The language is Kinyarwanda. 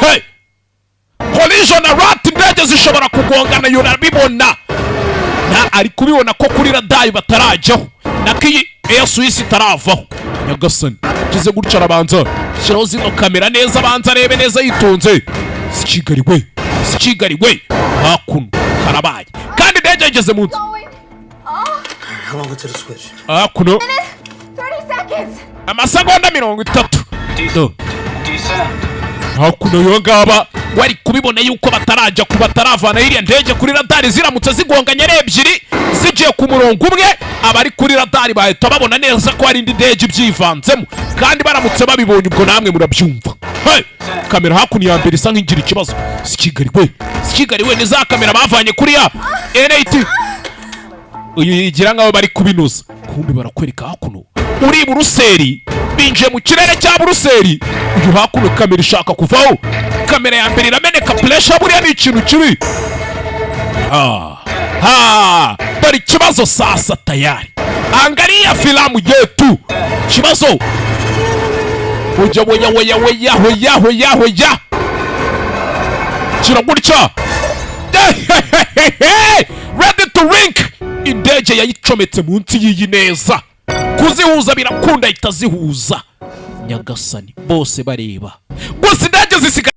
Hey, collision alert, indege zishobora kugongana, yurabibona. Na ari kubibona ko kuri radar batarajyaho, nakiyi Air Suisse itaravaho. Nyagasani kize gutya arabanza shiraho zino kamera neza, abanza arebe neza yitonze. Sikigariwe hakuno karabaye kandi indege yageze munsi. How long until the switch? Hakuno 30 seconds. amasegonda 30. Descend. Hakuno yo ngaba wari kubibona yuko batarajya bataravana iriya ndege kuri radari, ziramutse zigonganye ari ebyiri zigiye ku murongo umwe, abari kuri radari bahita babona neza ko hari indi ndege ibyivanzemo, kandi baramutse babibonye ubwo namwe murabyumva. Hey, kamera hakuno ya mbere isa nk'igira ikibazo. Sikigariwe ni za kamera bavanye kuri ya N8. Uyu yigira nkaho bari kubinoza, kumbe barakwereka hakuno uri Buruseli, binjiye mu kirere cya Buruseli. Uyu hakuno kamera ishaka kuvaho, kamera ya mbere irameneka, pressure buriya ni ikintu kibi. Dore ikibazo sasa tayari, angalia filamu yetu. Kibazo hoya kiragutya. Ready to rink. Indege yayicometse munsi y'iyi neza, kuzihuza birakunda itazihuza. Nyagasani bose bareba, gusa indege zisigaye